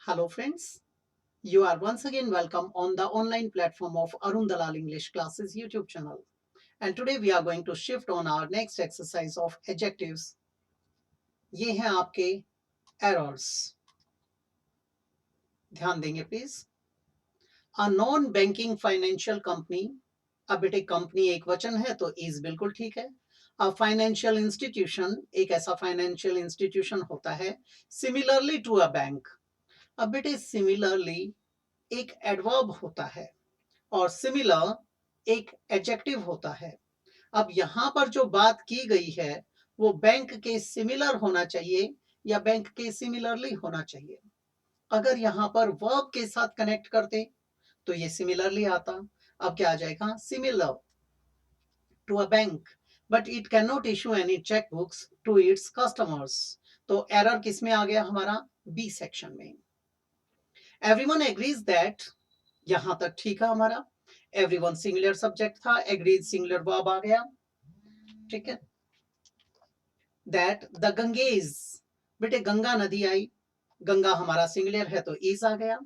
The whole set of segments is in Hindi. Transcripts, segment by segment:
Hello friends, you are once again welcome on the online platform of Arun Dalal English Classes YouTube channel. And today we are going to shift on our next exercise of adjectives. ये हैं आपके errors. ध्यान देंगे please. A non-banking financial company. अब बेटे कंपनी एक वचन है तो is बिल्कुल ठीक है. A financial institution एक ऐसा फाइनेंशियल इंस्टीट्यूशन होता है सिमिलरली टू अ बैंक. अब बेटे सिमिलरली एक एडवर्ब होता है और सिमिलर एक एडजेक्टिव होता है. अब यहां पर जो बात की गई है वो बैंक के सिमिलर होना चाहिए या बैंक के सिमिलरली होना चाहिए. अगर यहां पर वर्ब के साथ कनेक्ट करते तो ये सिमिलरली आता. अब क्या आ जाएगा? Similar to a bank but it can not issue any cheque books to its customers. तो एरर किस में आ गया हमारा? बी सेक्शन में. Everyone agrees that. यहां तक ठीक है हमारा. एवरीवन सिंगुलर सब्जेक्ट था, एग्रीज सिंगुलर वर्ब आ गया. ठीक है. That the Ganges. बेटे गंगा नदी आई. गंगा हमारा सिंगुलर है तो इज आ गया.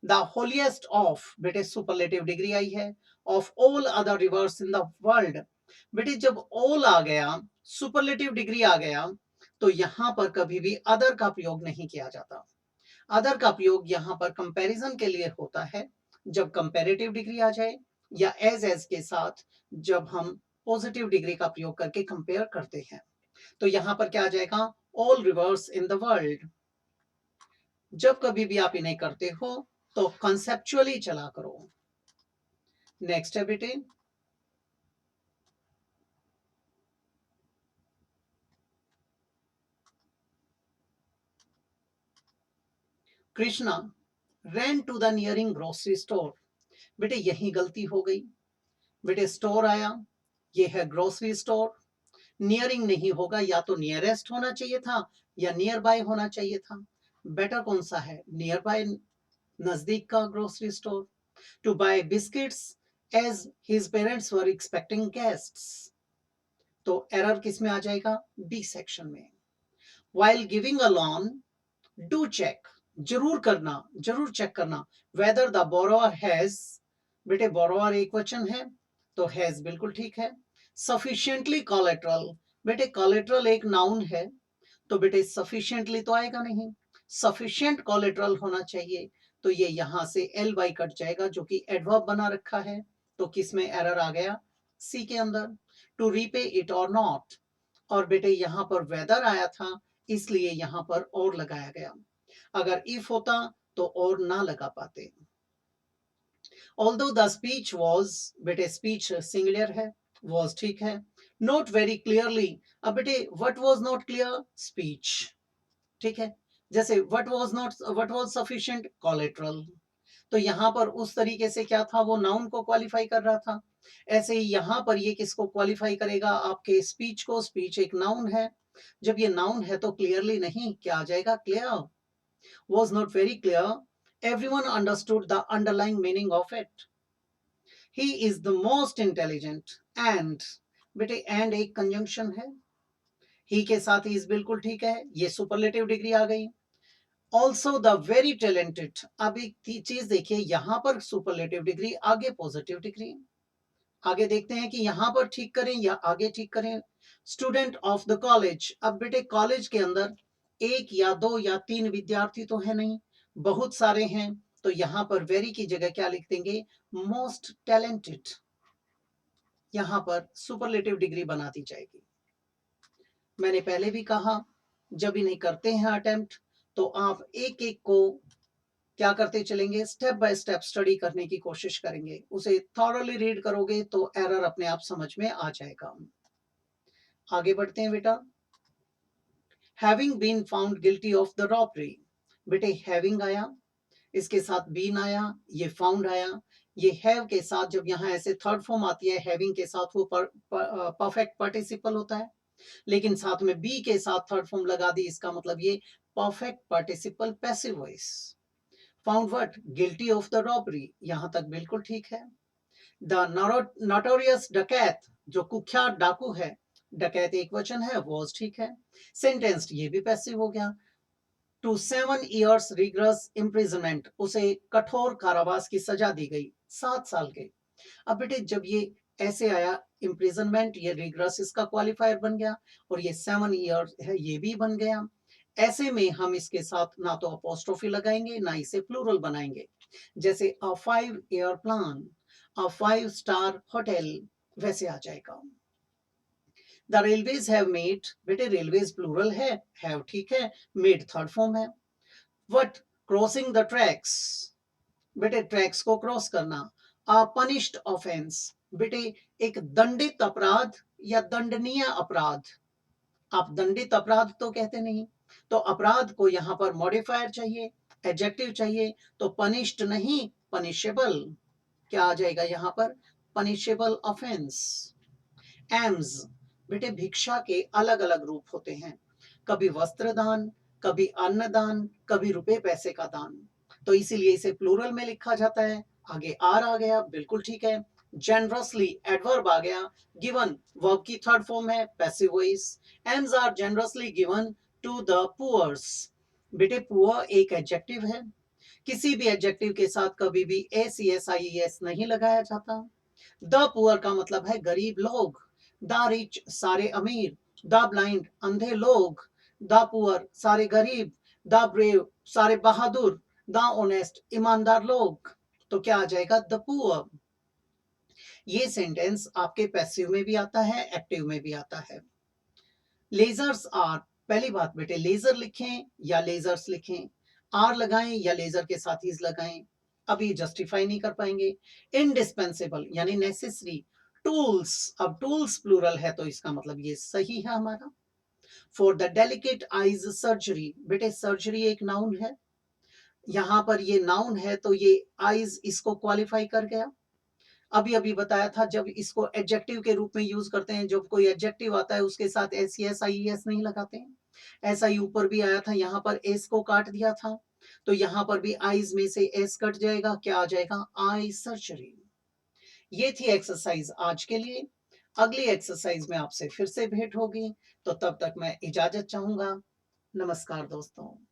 The holiest of. बेटे सुपरलेटिव डिग्री आई है. Of all other rivers in the world. बेटे जब ऑल आ गया, सुपरलेटिव डिग्री आ गया, तो यहां पर कभी भी अदर का प्रयोग नहीं किया जाता. अदर का प्रयोग यहां पर कंपैरिजन के लिए होता है जब कंपैरेटिव डिग्री आ जाए या एज के साथ जब हम पॉजिटिव डिग्री का प्रयोग करके कंपेयर करते हैं. तो यहां पर क्या आ जाएगा? All reverse in the world. जब कभी भी आप इन्हें करते हो तो कंसेप्चुअली चला करो. नेक्स्ट है बेटे, Krishna ran to the nearing grocery store. बेटे यही गलती हो गई. बेटे स्टोर आया, ये है ग्रोसरी स्टोर. नियरिंग नहीं होगा, या तो नियरेस्ट होना चाहिए था या नियर बाय होना चाहिए था. बेटर कौन सा है? नियर बाय, नजदीक का grocery store. To buy biscuits as his parents were expecting guests. तो एरर किस में आ जाएगा? बी सेक्शन में. While giving a loan do check. जरूर करना, जरूर चेक करना वेदर द बोरोअर हैज. बेटे बोरोअर एक वचन है तो हैज बिल्कुल ठीक है. Sufficiently collateral. बेटे कोलेट्रल एक नाउन है तो बेटे सफिशिएंटली तो आएगा नहीं. सफिशिएंट कोलेट्रल होना चाहिए. तो ये यहां से एल वाई कट जाएगा जो कि एडवर्ब बना रखा है. तो किस में एरर आ गया? सी के अंदर. टू रीपे इट और नॉट. और बेटे यहां पर वेदर आया था इसलिए यहां पर और लगाया गया. अगर इफ होता तो और ना लगा पाते. Although the speech was, बेटे स्पीच सिंगुलर है, was ठीक है. Not very clearly. अब बेटे what was not clear? Speech. ठीक है. जैसे what was sufficient? Collateral. तो यहां पर उस तरीके से क्या था? वो नाउन को क्वालिफाई कर रहा था. ऐसे ही यहां पर ये किसको क्वालिफाई करेगा? आपके स्पीच को. स्पीच एक नाउन है. जब ये नाउन है तो क्लियरली नहीं, क्या आ जाएगा? Clear. Was not very clear. Everyone understood the underlying meaning of it. He is the most intelligent. And बेटे and एक कंजंक्शन है. ही के साथ is बिल्कुल ठीक है. ये सुपरलेटिव डिग्री आ गई. Also the very talented. अब एक चीज देखिए, यहां पर सुपरलेटिव डिग्री, आगे पॉजिटिव डिग्री. आगे देखते हैं कि यहां पर ठीक करें या आगे ठीक करें. Student of the college. अब बेटे कॉलेज के अंदर एक या दो या तीन विद्यार्थी तो है नहीं, बहुत सारे हैं. तो यहां पर वेरी की जगह क्या लिख देंगे? Most talented. यहां पर सुपरलेटिव डिग्री बना दी जाएगी. मैंने पहले भी कहा, जब इन्हें करते हैं अटेम्प्ट तो आप एक एक को क्या करते चलेंगे? स्टेप बाय स्टेप स्टडी करने की कोशिश करेंगे. उसे थॉरली रीड करोगे तो एरर अपने आप समझ में आ जाएगा. आगे बढ़ते हैं बेटा. Having been found guilty of the robbery. बेटे हैविंग आया, इसके साथ बीन आया, ये फाउंड आया. ये हैव के साथ जब यहाँ ऐसे थर्ड फॉर्म आती है हैविंग के साथ, वो परफेक्ट पार्टिसिपल होता है. लेकिन साथ में बी के साथ थर्ड फॉर्म लगा दी, इसका मतलब ये perfect participle passive voice. Found what? Guilty of the robbery. यहां तक बिल्कुल ठीक है. द नोटोरियस डकैत, जो कुख्यात डाकू है. डकैत एक वचन है, वॉज ठीक है. सेंटेंस्ड, ये भी पैसिव हो गया. टू 7 years रिग्रेस इम्प्रिजनमेंट, उसे कठोर कारावास की सजा दी गई 7 साल के। अब बेटे जब ये ऐसे आया इम्प्रिजनमेंट, ये रिग्रेस इसका क्वालिफायर बन गया और ये 7 ईयर है ये भी बन गया। ऐसे में हम इसके साथ ना तो अपोस्ट्रोफी लगाएंगे ना इसे प्लूरल बनाएंगे, जैसे अ 5 year प्लान, अ 5 star होटल, वैसे आ जाएगा। द रेलवेज हैव मेड, बेटे रेलवेज प्लूरल है, हैव ठीक है, मेड थर्ड फॉर्म है। व्हाट, क्रॉसिंग द ट्रैक्स, बेटे ट्रैक्स को क्रॉस करना। अ पनिश्ड ऑफेंस, बेटे एक दंडित अपराध या दंडनीय अपराध। आप दंडित अपराध तो कहते नहीं, तो अपराध को यहाँ पर मॉडिफायर चाहिए, एडजेक्टिव चाहिए, तो पनिश्ड नहीं पनिशेबल। क्या आ जाएगा यहाँ पर, पनिशेबल ऑफेंस। एम्स, बेटे भिक्षा के अलग अलग रूप होते हैं, कभी वस्त्र दान, कभी अन्न दान, कभी रुपए पैसे का दान, तो इसीलिए इसे प्लूरल में लिखा जाता है। आगे आर आ गया, बिल्कुल ठीक है। जेनरसली एडवर्ब आ गया, गिवन वर्ब की थर्ड फॉर्म है, passive voice. Alms are generously given to the poors, बेटे पुअर एक एडजेक्टिव है, किसी भी एडजेक्टिव के साथ कभी भी S E S I S नहीं लगाया जाता। द पुअर का मतलब है गरीब लोग, द रिच सारे अमीर, द ब्लाइंड अंधे लोग, द पुअर सारे गरीब, द ब्रेव सारे बहादुर, द ऑनेस्ट ईमानदार लोग, तो क्या आ जाएगा, द पुअर। ये सेंटेंस आपके पैसिव में भी आता है, एक्टिव में भी आता है। लेजर्स आर, पहली बात बेटे लेजर लिखें या लेजर्स लिखें, आर लगाएं या लेजर के साथ ही लगाएं, अब ये जस्टिफाई नहीं कर पाएंगे। इनडिस्पेंसेबल यानी नेसेसरी। टूल्स, अब टूल्स प्लूरल है तो इसका मतलब ये सही है हमारा। For the delicate eyes surgery, बेटे सर्जरी एक नाउन है, यहां पर ये नाउन है तो ये आईज इसको क्वालिफाई कर गया। अभी अभी बताया था जब इसको एडजेक्टिव के रूप में यूज करते हैं, जब कोई एडजेक्टिव आता है उसके साथ एस एस आई एस नहीं लगाते हैं। ऐसा ही ऊपर भी आया था, यहाँ पर एस को काट दिया था, तो यहाँ पर भी आईज में से एस कट जाएगा, क्या आ जाएगा, आई सर्जरी। ये थी एक्सरसाइज आज के लिए। अगली एक्सरसाइज में आपसे फिर से भेंट होगी, तो तब तक मैं इजाजत चाहूंगा। नमस्कार दोस्तों।